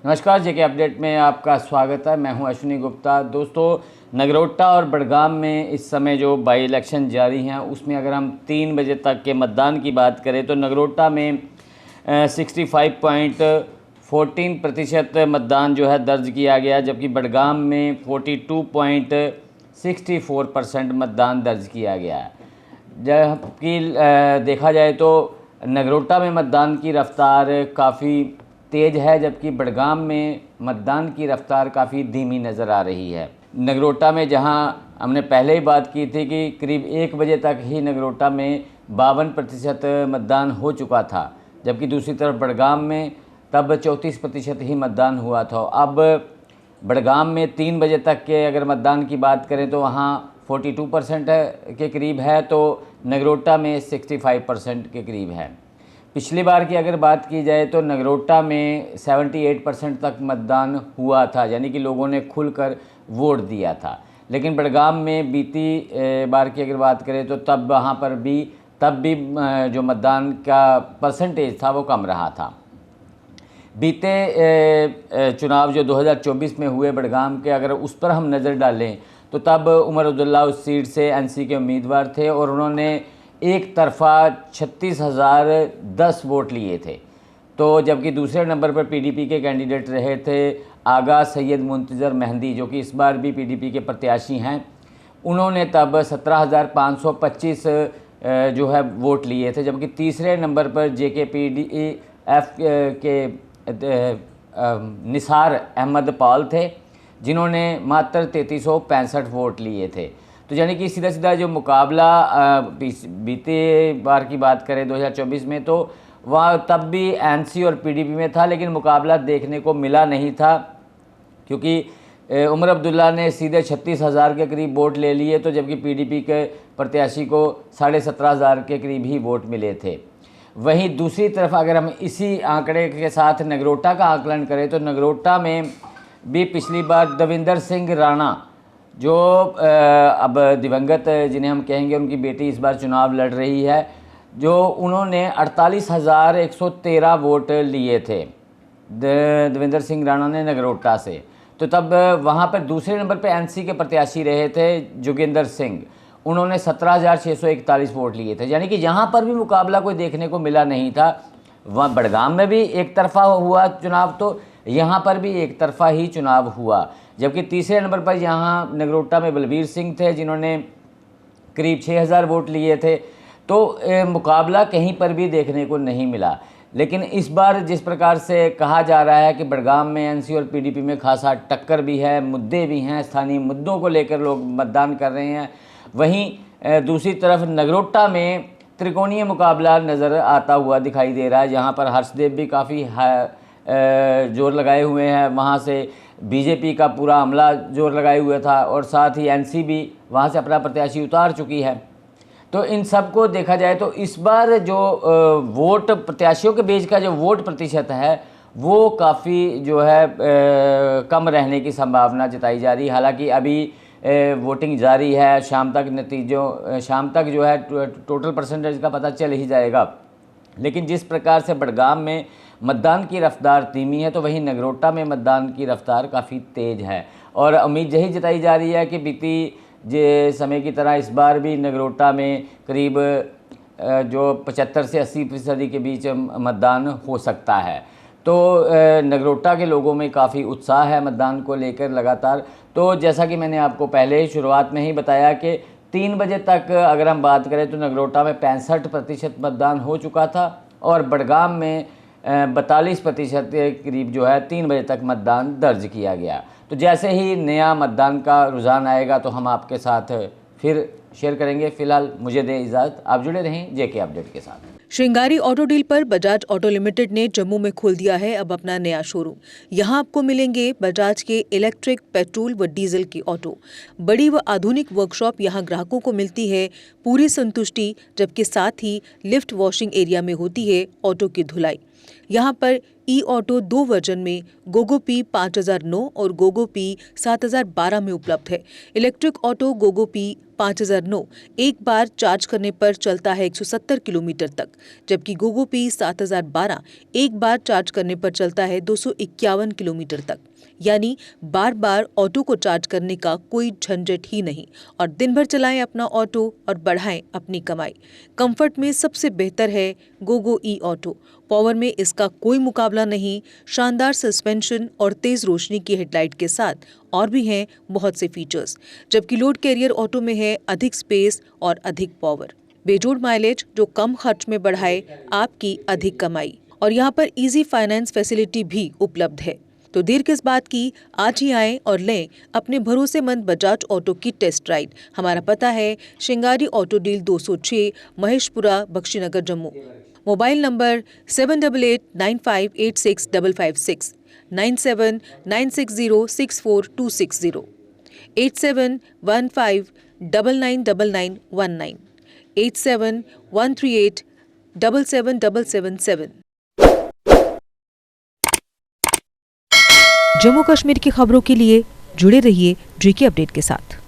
नमस्कार, जेके अपडेट में आपका स्वागत है। मैं हूं अश्विनी गुप्ता। दोस्तों, नगरोटा और बड़गाम में इस समय जो बाई इलेक्शन जारी हैं उसमें अगर हम 3 बजे तक के मतदान की बात करें तो नगरोटा में 65.14% मतदान जो है दर्ज किया गया, जबकि बड़गाम में 42.64% मतदान दर्ज किया गया है। जबकि देखा जाए तो नगरोटा में मतदान की रफ्तार काफ़ी तेज़ है, जबकि बड़गाम में मतदान की रफ्तार काफ़ी धीमी नज़र आ रही है। नगरोटा में जहां हमने पहले ही बात की थी कि करीब 1 बजे तक ही नगरोटा में 52% मतदान हो चुका था, जबकि दूसरी तरफ बड़गाम में तब 34% ही मतदान हुआ था। अब बड़गाम में 3 बजे तक के अगर मतदान की बात करें तो वहाँ 42% के करीब है, तो नगरोटा में 65% के करीब है। पिछली बार की अगर बात की जाए तो नगरोटा में 78% तक मतदान हुआ था, यानी कि लोगों ने खुलकर वोट दिया था। लेकिन बड़गाम में बीती बार की अगर बात करें तो तब वहाँ पर भी जो मतदान का परसेंटेज था वो कम रहा था। बीते चुनाव जो 2024 में हुए बड़गाम के, अगर उस पर हम नज़र डालें तो तब उमर अब्दुल्ला उस सीट से एनसी के उम्मीदवार थे और उन्होंने एक तरफा 36,010 वोट लिए थे। तो जबकि दूसरे नंबर पर पीडीपी के कैंडिडेट रहे थे आगा सैयद मुंतज़र मेहंदी, जो कि इस बार भी पीडीपी के प्रत्याशी हैं। उन्होंने तब 17,525 जो है वोट लिए थे, जबकि तीसरे नंबर पर JKPDF के निसार अहमद पाल थे, जिन्होंने मात्र 3365 वोट लिए थे। तो यानी कि सीधा सीधा जो मुकाबला बीते बार की बात करें 2024 में, तो वहाँ तब भी एनसी और पीडीपी में था, लेकिन मुकाबला देखने को मिला नहीं था, क्योंकि उमर अब्दुल्ला ने सीधे 36,000 के करीब वोट ले लिए, तो जबकि पीडीपी के प्रत्याशी को 17,500 के करीब ही वोट मिले थे। वहीं दूसरी तरफ अगर हम इसी आंकड़े के साथ नगरोटा का आकलन करें तो नगरोटा में भी पिछली बार दविंदर सिंह राणा, जो अब दिवंगत जिन्हें हम कहेंगे, उनकी बेटी इस बार चुनाव लड़ रही है, जो उन्होंने 48,113 वोट लिए थे दविंदर सिंह राणा ने नगरोटा से। तो तब वहाँ पर दूसरे नंबर पर एनसी के प्रत्याशी रहे थे जोगिंदर सिंह, उन्होंने 17,641 वोट लिए थे। यानी कि यहाँ पर भी मुकाबला कोई देखने को मिला नहीं था। वहाँ बड़गाम में भी एक तरफा हुआ चुनाव, तो यहाँ पर भी एक तरफा ही चुनाव हुआ। जबकि तीसरे नंबर पर यहाँ नगरोटा में बलबीर सिंह थे, जिन्होंने करीब 6,000 वोट लिए थे। तो मुकाबला कहीं पर भी देखने को नहीं मिला। लेकिन इस बार जिस प्रकार से कहा जा रहा है कि बड़गाम में एनसी और पीडीपी में खासा टक्कर भी है, मुद्दे भी हैं, स्थानीय मुद्दों को लेकर लोग मतदान कर रहे हैं, वहीं दूसरी तरफ नगरोटा में त्रिकोणीय मुकाबला नज़र आता हुआ दिखाई दे रहा है, जहां पर हर्षदेव भी काफ़ी जोर लगाए हुए हैं, वहां से बीजेपी का पूरा अमला जोर लगाए हुए था, और साथ ही एनसी भी वहां से अपना प्रत्याशी उतार चुकी है। तो इन सब को देखा जाए तो इस बार जो वोट प्रत्याशियों के बीच का जो वोट प्रतिशत है वो काफ़ी जो है कम रहने की संभावना जताई जा रही है। हालांकि अभी वोटिंग जारी है, शाम तक जो है टोटल परसेंटेज का पता चल ही जाएगा। लेकिन जिस प्रकार से बड़गाम में मतदान की रफ्तार धीमी है, तो वहीं नगरोटा में मतदान की रफ्तार काफ़ी तेज़ है, और उम्मीद यही जताई जा रही है कि बीती समय की तरह इस बार भी नगरोटा में करीब जो 75 से 80% के बीच मतदान हो सकता है। तो नगरोटा के लोगों में काफ़ी उत्साह है मतदान को लेकर लगातार। तो जैसा कि मैंने आपको पहले ही शुरुआत में ही बताया कि 3 बजे तक अगर हम बात करें तो नगरोटा में 65% मतदान हो चुका था, और बड़गाम में 42% के करीब जो है 3 बजे तक मतदान दर्ज किया गया। तो जैसे ही नया मतदान का रुझान आएगा तो हम आपके साथ फिर शेयर करेंगे। फिलहाल मुझे दें इजाज़त, आप जुड़े रहें जेके अपडेट के साथ। श्रृंगारी ऑटो डील पर बजाज ऑटो लिमिटेड ने जम्मू में खोल दिया है अब अपना नया शोरूम। यहां आपको मिलेंगे बजाज के इलेक्ट्रिक, पेट्रोल व डीजल की ऑटो। बड़ी व आधुनिक वर्कशॉप यहां ग्राहकों को मिलती है पूरी संतुष्टि, जबकि साथ ही लिफ्ट वॉशिंग एरिया में होती है ऑटो की धुलाई। यहाँ पर ई ऑटो 2 वर्जन में गोगो पी 5009 और गोगो पी 7012 में उपलब्ध है। इलेक्ट्रिक ऑटो गोगो पी 5009 एक बार चार्ज करने पर चलता है 170 किलोमीटर तक, जबकि गोगो पी 7012 एक बार चार्ज करने पर चलता है 251 किलोमीटर तक। यानी बार बार ऑटो को चार्ज करने का कोई झंझट ही नहीं और दिन भर चलाएं अपना ऑटो और बढ़ाएं अपनी कमाई। कंफर्ट में सबसे बेहतर है गोगो ई ऑटो। पावर में इसका कोई मुकाबला नहीं। शानदार सस्पेंशन और तेज रोशनी की हेडलाइट के साथ और भी हैं बहुत से फीचर्स, जबकि लोड कैरियर ऑटो में है अधिक स्पेस और अधिक पावर। बेजोड़ माइलेज जो कम खर्च में बढ़ाए आपकी अधिक कमाई। और यहाँ पर इजी फाइनेंस फैसिलिटी भी उपलब्ध है। तो देर किस बात की, आज ही आएं और लें अपने भरोसेमंद बजाज ऑटो की टेस्ट राइड। हमारा पता है Shringari auto deal 206, Maheshpura, Bakshinagar, Jammu. Mobile number 7889586556, 9796064260, 8715999919, 8713877777। Jammu Kashmir की खबरों के लिए जुड़े रहिए जीके अपडेट के साथ।